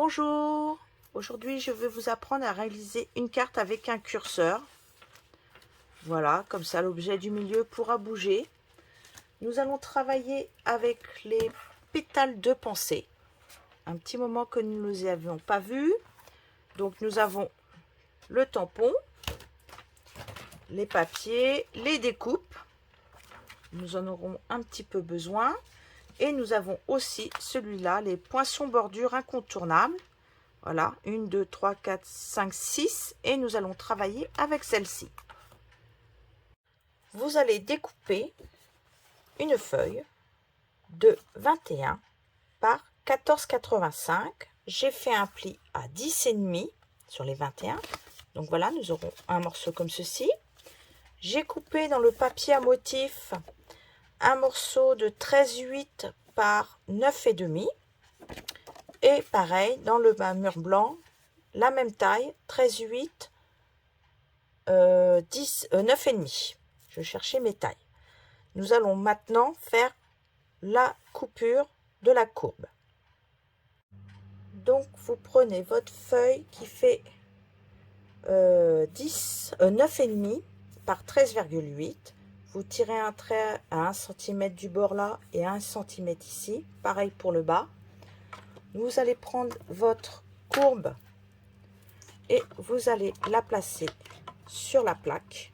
Bonjour, aujourd'hui je vais vous apprendre à réaliser une carte avec un curseur. Voilà, comme ça l'objet du milieu pourra bouger. Nous allons travailler avec les pétales de pensée. Un petit moment que nous ne les avions pas vus. Donc nous avons le tampon, les papiers, les découpes. Nous en aurons un petit peu besoin. Et nous avons aussi celui-là, les poinçons bordure incontournables. Voilà, 1, 2, 3, 4, 5, 6. Et nous allons travailler avec celle-ci. Vous allez découper une feuille de 21 par 14,85. J'ai fait un pli à 10,5 sur les 21. Donc voilà, nous aurons un morceau comme ceci. J'ai coupé dans le papier à motif un morceau de 13,8 par 9,5. Et pareil, dans le mur blanc, la même taille, 13,8, 9,5. Je cherchais mes tailles. Nous allons maintenant faire la coupure de la courbe. Donc, vous prenez votre feuille qui fait 9,5 par 13,8. Vous tirez un trait à 1 cm du bord là et 1 cm ici. Pareil pour le bas. Vous allez prendre votre courbe et vous allez la placer sur la plaque.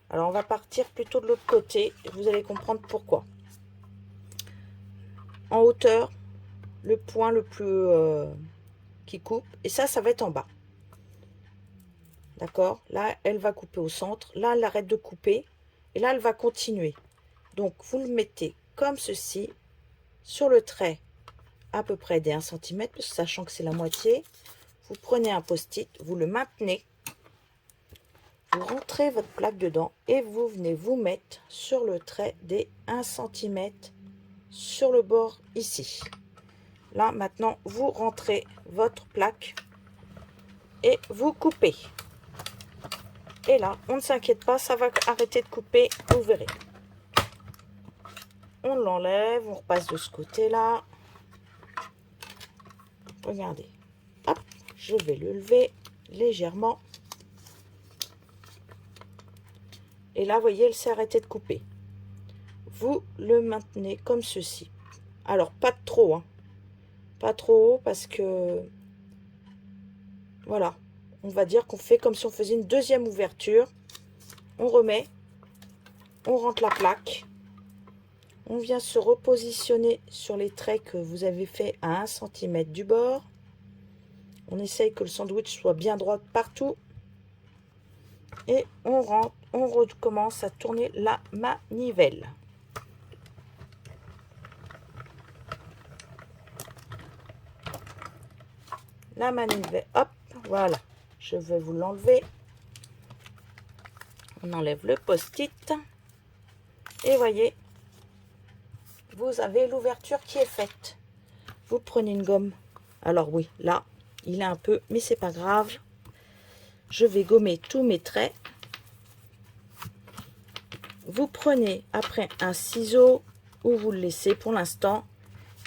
Alors, on va partir plutôt de l'autre côté. Vous allez comprendre pourquoi. En hauteur, le point le plus qui coupe. Et ça va être en bas. D'accord? Là, elle va couper au centre. Là, elle arrête de couper. Et là, elle va continuer. Donc, vous le mettez comme ceci sur le trait à peu près des 1 cm, sachant que c'est la moitié. Vous prenez un post-it, vous le maintenez. Vous rentrez votre plaque dedans et vous venez vous mettre sur le trait des 1 cm sur le bord ici. Là, maintenant, vous rentrez votre plaque et vous coupez. Et là, on ne s'inquiète pas, ça va arrêter de couper, vous verrez. On l'enlève, on repasse de ce côté-là. Regardez. Hop, je vais le lever légèrement. Et là, vous voyez, elle s'est arrêtée de couper. Vous le maintenez comme ceci. Alors, pas trop, hein. Pas trop haut parce que... Voilà. On va dire qu'on fait comme si on faisait une deuxième ouverture. On remet. On rentre la plaque. On vient se repositionner sur les traits que vous avez fait à 1 cm du bord. On essaye que le sandwich soit bien droit partout. Et on rentre, on recommence à tourner la manivelle. La manivelle, hop, voilà. Je vais vous l'enlever. On enlève le post-it. Et voyez, vous avez l'ouverture qui est faite. Vous prenez une gomme. Alors oui, là, il est un peu, mais c'est pas grave. Je vais gommer tous mes traits. Vous prenez après un ciseau ou vous le laissez pour l'instant.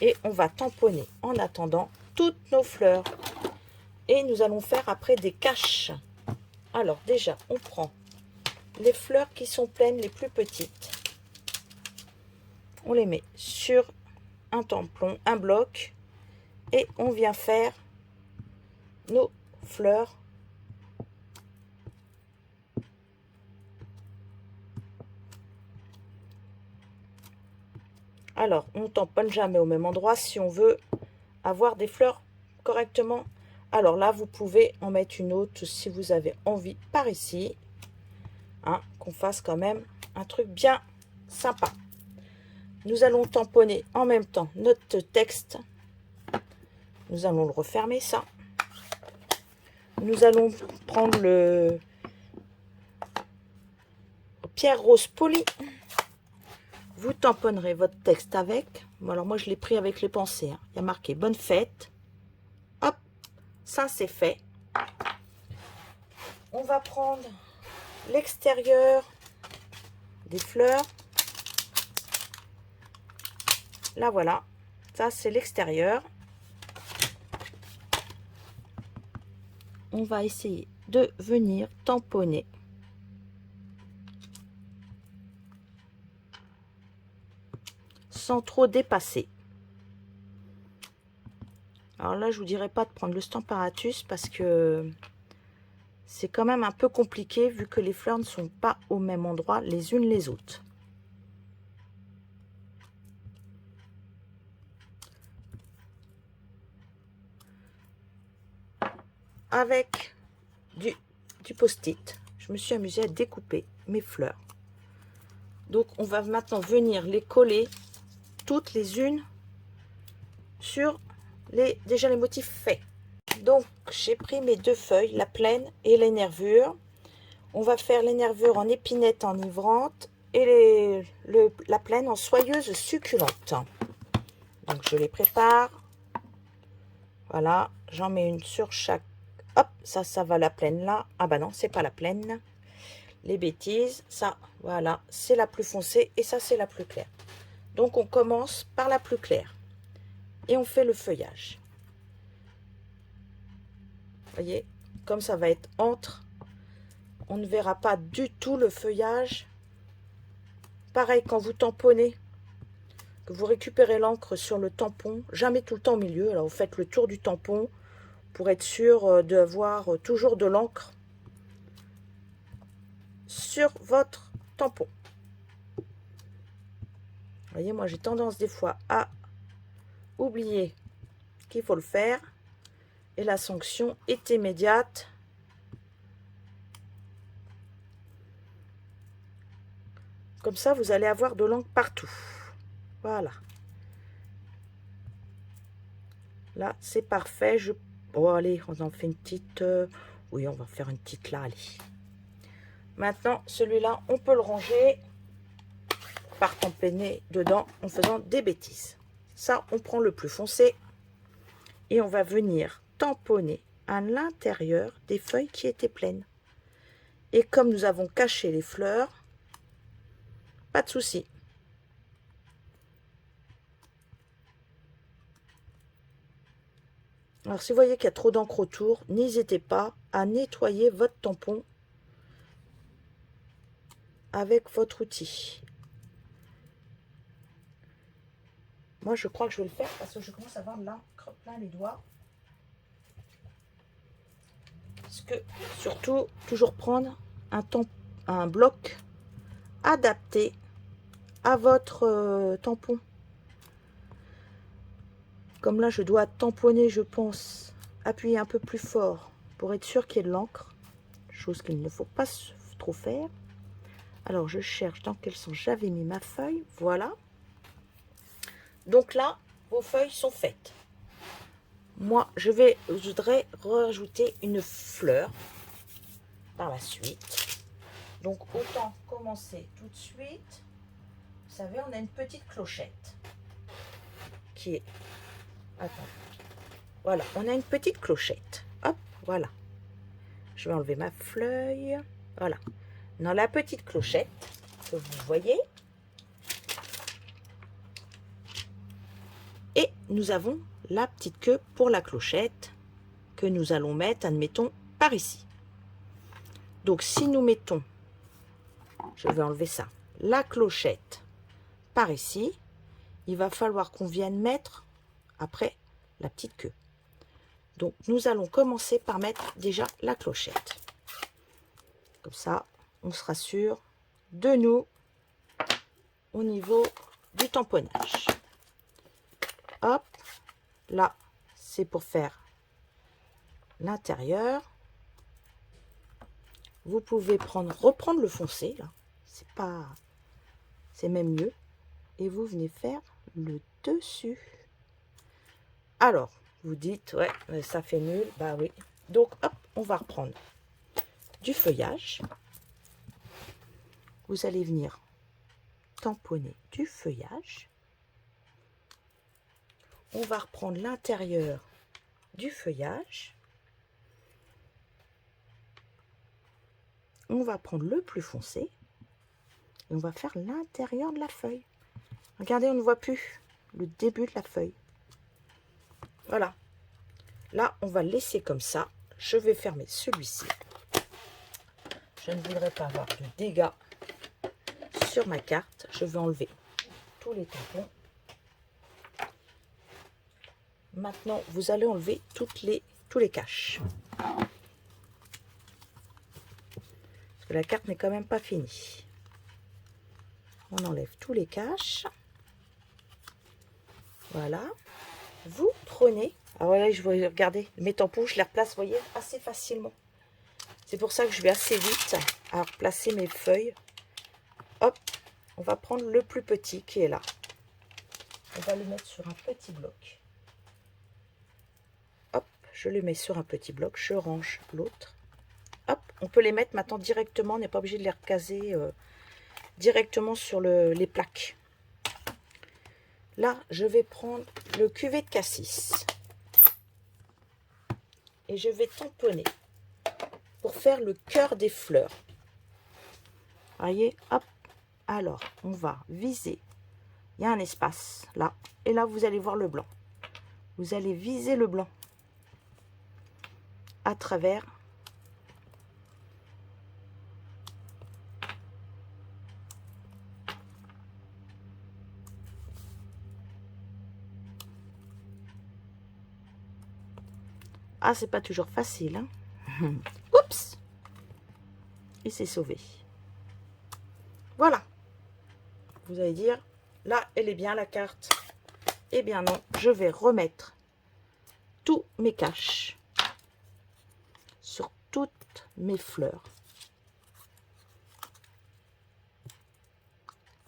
Et on va tamponner en attendant toutes nos fleurs. Et nous allons faire après des caches. Alors déjà, on prend les fleurs qui sont pleines, les plus petites. On les met sur un tampon, un bloc. Et on vient faire nos fleurs. Alors, on ne tamponne jamais au même endroit si on veut avoir des fleurs correctement. Alors là, vous pouvez en mettre une autre si vous avez envie par ici. Hein, qu'on fasse quand même un truc bien sympa. Nous allons tamponner en même temps notre texte. Nous allons le refermer, ça. Nous allons prendre le pierre rose polie. Vous tamponnerez votre texte avec. Bon, alors moi, je l'ai pris avec les pensées. Hein. Il y a marqué « Bonne fête ». Hop, ça, c'est fait. On va prendre l'extérieur des fleurs. Là, voilà. Ça, c'est l'extérieur. on va essayer de venir tamponner sans trop dépasser. Alors là, je vous dirais pas de prendre le Stamparatus parce que c'est quand même un peu compliqué vu que les fleurs ne sont pas au même endroit les unes les autres. Avec du post-it, je me suis amusée à découper mes fleurs. Donc on va maintenant venir les coller toutes les unes sur déjà les motifs faits. Donc j'ai pris mes deux feuilles, la plaine et les nervures. On va faire les nervures en épinette enivrante et la plaine en soyeuse succulente. Donc je les prépare. Voilà, j'en mets une sur chaque. Hop, ça va la plaine là. Ah bah non, c'est pas la plaine. Les bêtises, ça, voilà, c'est la plus foncée et ça, c'est la plus claire. Donc on commence par la plus claire et on fait le feuillage. Voyez, comme ça va être entre, on ne verra pas du tout le feuillage. Pareil, quand vous tamponnez, que vous récupérez l'encre sur le tampon, jamais tout le temps au milieu. Alors vous faites le tour du tampon pour être sûr d'avoir toujours de l'encre sur votre tampon. Vous voyez, moi j'ai tendance des fois à oublier qu'il faut le faire et la sanction est immédiate. Comme ça, vous allez avoir de l'encre partout. Voilà. Là, c'est parfait. Oh, allez, on en fait une petite... Oui, on va faire une petite là, allez. Maintenant, celui-là, on peut le ranger par tamponner dedans en faisant des bêtises. Ça, on prend le plus foncé et on va venir tamponner à l'intérieur des feuilles qui étaient pleines. Et comme nous avons caché les fleurs, pas de souci. Alors, si vous voyez qu'il y a trop d'encre autour, n'hésitez pas à nettoyer votre tampon avec votre outil. Moi, je crois que je vais le faire parce que je commence à avoir de l'encre plein les doigts. Parce que, surtout, toujours prendre un bloc adapté à votre tampon. Comme là, je dois tamponner, je pense, appuyer un peu plus fort pour être sûr qu'il y ait de l'encre. Chose qu'il ne faut pas trop faire. Alors, je cherche dans quel sens j'avais mis ma feuille. Voilà. Donc là, vos feuilles sont faites. Moi, je voudrais rajouter une fleur par la suite. Donc, autant commencer tout de suite. Vous savez, on a une petite clochette qui est... Attends. Voilà, on a une petite clochette. Hop, voilà. Je vais enlever ma feuille. Voilà. Dans la petite clochette que vous voyez. Et nous avons la petite queue pour la clochette que nous allons mettre, admettons, par ici. Donc, si nous mettons, je vais enlever ça, la clochette par ici, il va falloir qu'on vienne mettre après la petite queue. Donc, nous allons commencer par mettre déjà la clochette. Comme ça, on sera sûr de nous au niveau du tamponnage. Hop, là, c'est pour faire l'intérieur. Vous pouvez reprendre le foncé, là. C'est même mieux. Et vous venez faire le dessus. Alors, vous dites, ouais, ça fait nul. Bah oui. Donc, hop, on va reprendre du feuillage. Vous allez venir tamponner du feuillage. On va reprendre l'intérieur du feuillage. On va prendre le plus foncé. Et on va faire l'intérieur de la feuille. Regardez, on ne voit plus le début de la feuille. Voilà. Là, on va laisser comme ça. je vais fermer celui-ci. Je ne voudrais pas avoir de dégâts sur ma carte. Je vais enlever tous les tampons. Maintenant, vous allez enlever tous les caches. Parce que la carte n'est quand même pas finie. On enlève tous les caches. Voilà. Vous prenez. Alors là, je vais regarder mes tampons, je les replace, vous voyez, assez facilement. C'est pour ça que je vais assez vite à replacer mes feuilles. Hop, on va prendre le plus petit qui est là. On va le mettre sur un petit bloc. Hop, je le mets sur un petit bloc, je range l'autre. Hop, on peut les mettre maintenant directement, on n'est pas obligé de les recaser directement sur les plaques. Là, je vais prendre le cuvée de cassis. Et je vais tamponner pour faire le cœur des fleurs. Voyez, hop. Alors, on va viser. Il y a un espace là. Et là, vous allez voir le blanc. Vous allez viser le blanc à travers. Ah, c'est pas toujours facile, hein. Oups. Il s'est sauvé. Voilà. Vous allez dire, là, elle est bien la carte. Eh bien non, je vais remettre tous mes caches sur toutes mes fleurs.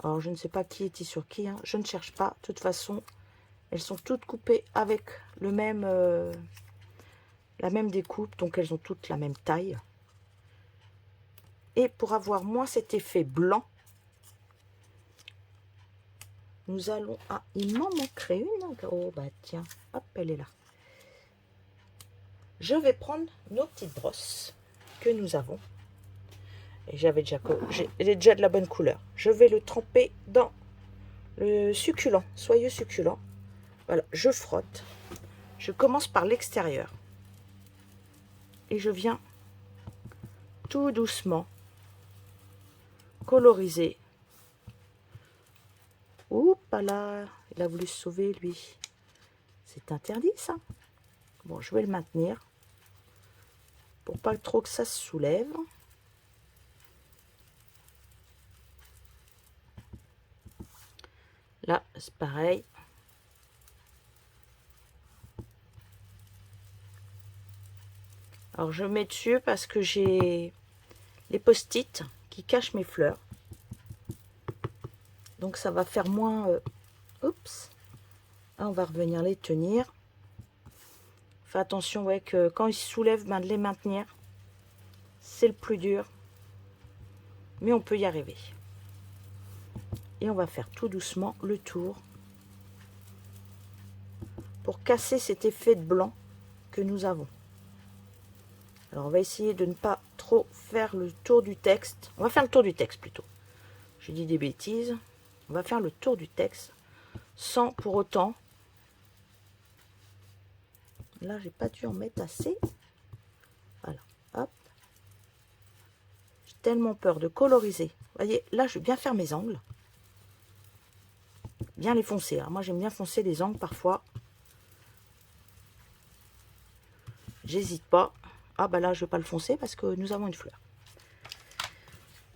Alors, je ne sais pas qui était sur qui, hein. Je ne cherche pas. De toute façon, elles sont toutes coupées avec le même, la même découpe. Donc, elles ont toutes la même taille. Et pour avoir moins cet effet blanc, nous allons... Ah, il m'en manquerait une. Oh, bah tiens. Hop, elle est là. Je vais prendre nos petites brosses que nous avons. Et elle est déjà de la bonne couleur. Je vais le tremper dans le succulent, soyeux succulent. Voilà, je frotte. Je commence par l'extérieur. Et je viens tout doucement coloriser. Oups là, il a voulu se sauver lui. C'est interdit ça. Bon, je vais le maintenir pour pas trop que ça se soulève. Là, c'est pareil. Alors, je mets dessus parce que j'ai les post-it qui cachent mes fleurs. Donc, ça va faire moins... Oups. Là, on va revenir les tenir. Fais attention, ouais, que quand ils se soulèvent, ben, de les maintenir. C'est le plus dur. Mais on peut y arriver. Et on va faire tout doucement le tour pour casser cet effet de blanc que nous avons. Alors, on va essayer de ne pas trop faire le tour du texte. On va faire le tour du texte plutôt. Je dis des bêtises. On va faire le tour du texte sans pour autant... Là, j'ai pas dû en mettre assez. Voilà, hop. J'ai tellement peur de coloriser. Vous voyez, là, je vais bien faire mes angles. Bien les foncer. Alors, moi, j'aime bien foncer les angles parfois. J'hésite pas. Ah, bah là, je vais pas le foncer parce que nous avons une fleur.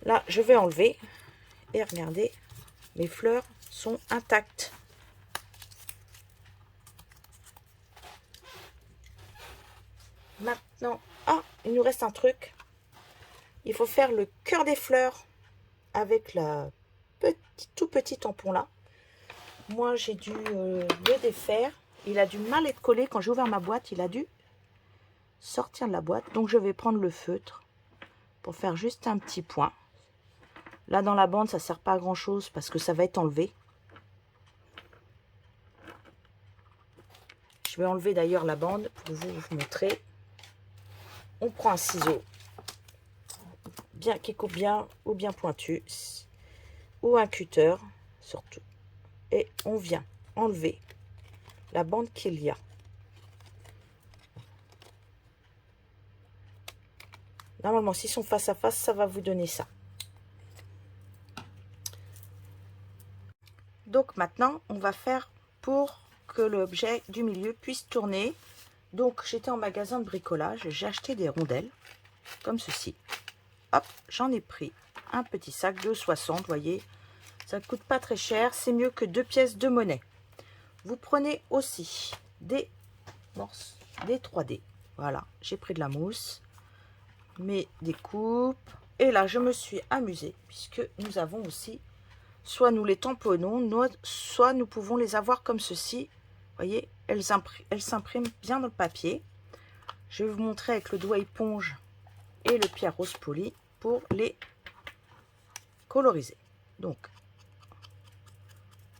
Là, je vais enlever. Et regardez, mes fleurs sont intactes. Maintenant, ah, il nous reste un truc. Il faut faire le cœur des fleurs avec la tout petit tampon là. Moi, j'ai dû le défaire. Il a du mal à être collé. Quand j'ai ouvert ma boîte, il a dû sortir de la boîte. Donc, je vais prendre le feutre pour faire juste un petit point. Là, dans la bande, ça ne sert pas à grand-chose parce que ça va être enlevé. Je vais enlever d'ailleurs la bande pour vous montrer. On prend un ciseau bien qui coupe bien ou bien pointu ou un cutter surtout. Et on vient enlever la bande qu'il y a. Normalement, s'ils sont face à face, ça va vous donner ça. Donc maintenant, on va faire pour que l'objet du milieu puisse tourner. Donc j'étais en magasin de bricolage, j'ai acheté des rondelles, comme ceci. Hop, j'en ai pris un petit sac de 60, vous voyez. Ça ne coûte pas très cher, c'est mieux que 2 pièces de monnaie. Vous prenez aussi des morses, des 3D. Voilà, j'ai pris de la mousse, mes découpes. Et là, je me suis amusée, puisque nous avons aussi, soit nous les tamponnons, soit nous pouvons les avoir comme ceci. Vous voyez, elles s'impriment bien dans le papier. Je vais vous montrer avec le doigt éponge et le pierre rose poli pour les coloriser. Donc,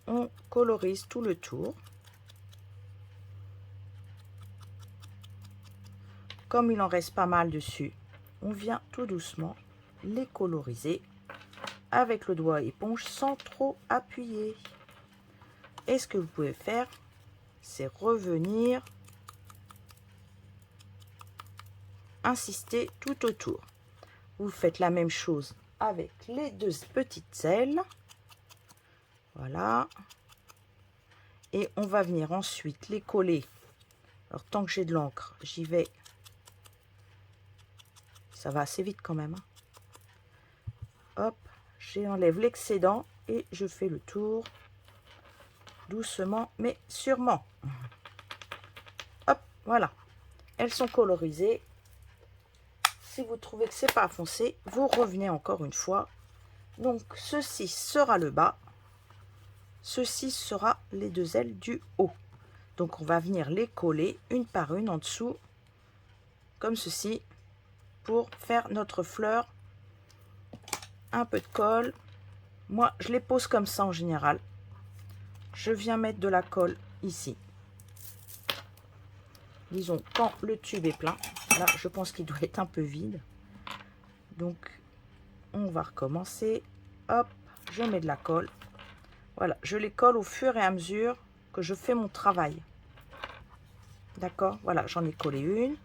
on colorise tout le tour. Comme il en reste pas mal dessus, on vient tout doucement les coloriser avec le doigt éponge sans trop appuyer. Et ce que vous pouvez faire, c'est revenir insister tout autour. Vous faites la même chose avec les deux petites ailes. Voilà. Et on va venir ensuite les coller. Alors tant que j'ai de l'encre, j'y vais. Ça va assez vite quand même. Hop, j'enlève l'excédent et je fais le tour. Doucement mais sûrement. Hop, voilà. Elles sont colorisées. Si vous trouvez que c'est pas foncé, vous revenez encore une fois. Donc ceci sera le bas. Ceci sera les deux ailes du haut. Donc on va venir les coller une par une en dessous, comme ceci, pour faire notre fleur. Un peu de colle. Moi, je les pose comme ça en général. Je viens mettre de la colle ici. Disons quand le tube est plein. Là, je pense qu'il doit être un peu vide. Donc, on va recommencer. Hop, je mets de la colle. Voilà, je les colle au fur et à mesure que je fais mon travail. D'accord, voilà, j'en ai collé une.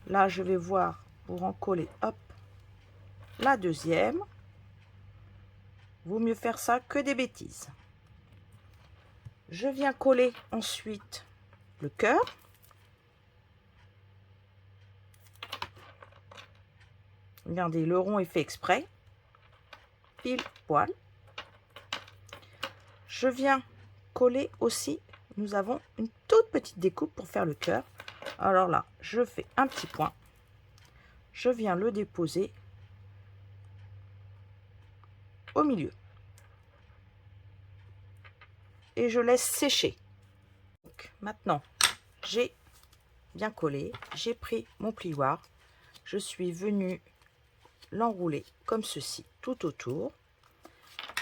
Là, je vais voir pour en coller, hop, la deuxième. Vaut mieux faire ça que des bêtises. Je viens coller ensuite le cœur. Regardez, le rond est fait exprès. Pile poil. Je viens coller aussi. Nous avons une toute petite découpe pour faire le cœur. Alors là, je fais un petit point. Je viens le déposer au milieu. Et je laisse sécher. Donc, maintenant, j'ai bien collé. J'ai pris mon plioir. Je suis venue l'enrouler comme ceci tout autour.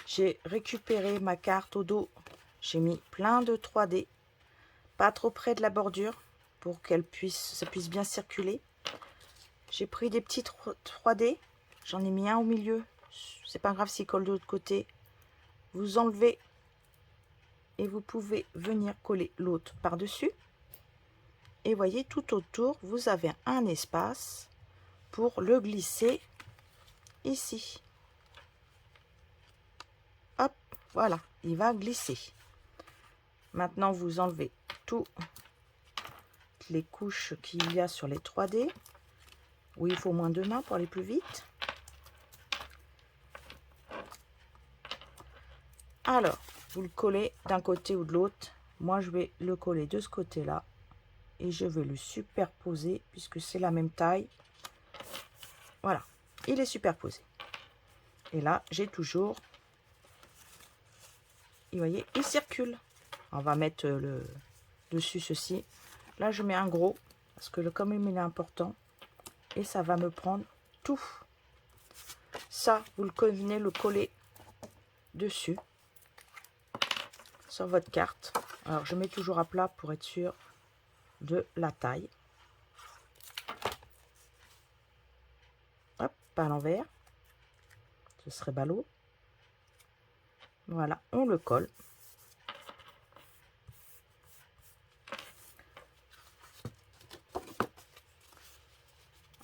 J'ai récupéré ma carte au dos. J'ai mis plein de 3D. Pas trop près de la bordure pour ça puisse bien circuler. J'ai pris des petits 3D. J'en ai mis un au milieu. C'est pas grave s'il colle de l'autre côté. Vous enlevez et vous pouvez venir coller l'autre par-dessus. Et voyez, tout autour, vous avez un espace pour le glisser ici. Hop, voilà, il va glisser. Maintenant, vous enlevez toutes les couches qu'il y a sur les 3D. Oui, il faut moins de mains pour aller plus vite. Alors, vous le collez d'un côté ou de l'autre. Moi, je vais le coller de ce côté-là. Et je vais le superposer puisque c'est la même taille. Voilà, il est superposé. Et là, j'ai toujours... Et vous voyez, il circule. On va mettre le dessus ceci. Là, je mets un gros parce que comme il est important. Et ça va me prendre tout. Ça, vous le venez le coller dessus. Sur votre carte. Alors, je mets toujours à plat pour être sûr de la taille. Hop, pas à l'envers. Ce serait ballot. Voilà, on le colle.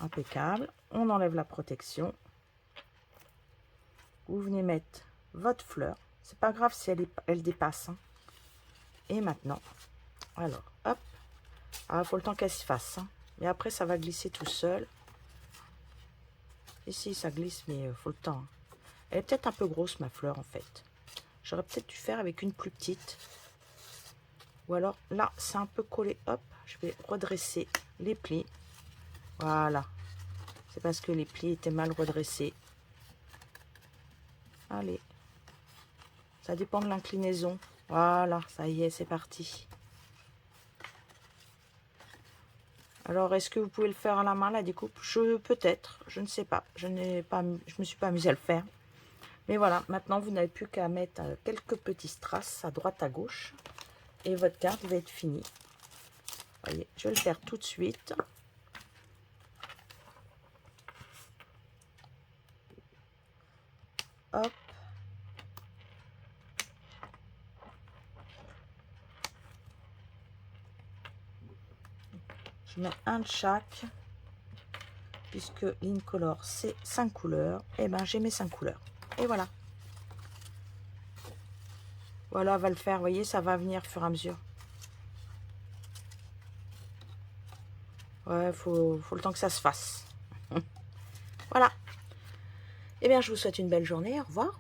impeccable. On enlève la protection. Vous venez mettre votre fleur. C'est pas grave si elle dépasse. Hein. Et maintenant, alors, hop. Ah, il faut le temps qu'elle se fasse. Hein. Mais après, ça va glisser tout seul. Ici, ça glisse, mais il faut le temps. Hein. Elle est peut-être un peu grosse, ma fleur, en fait. J'aurais peut-être dû faire avec une plus petite. Ou alors, là, c'est un peu collé. Hop, je vais redresser les plis. Voilà. C'est parce que les plis étaient mal redressés. Allez. Ça dépend de l'inclinaison. Voilà, ça y est, c'est parti. Alors, est-ce que vous pouvez le faire à la main, la découpe? Peut-être, je ne sais pas. Je me suis pas amusée à le faire. Mais voilà, maintenant, vous n'avez plus qu'à mettre quelques petits strass à droite, à gauche. Et votre carte va être finie. Voyez, je vais le faire tout de suite. Hop. Je mets un de chaque. Puisque l'Incolor, c'est 5 couleurs. Et ben, j'ai mes 5 couleurs. Et voilà. Voilà, va le faire. Vous voyez, ça va venir au fur et à mesure. Ouais, faut le temps que ça se fasse. Voilà. Eh bien, je vous souhaite une belle journée. Au revoir.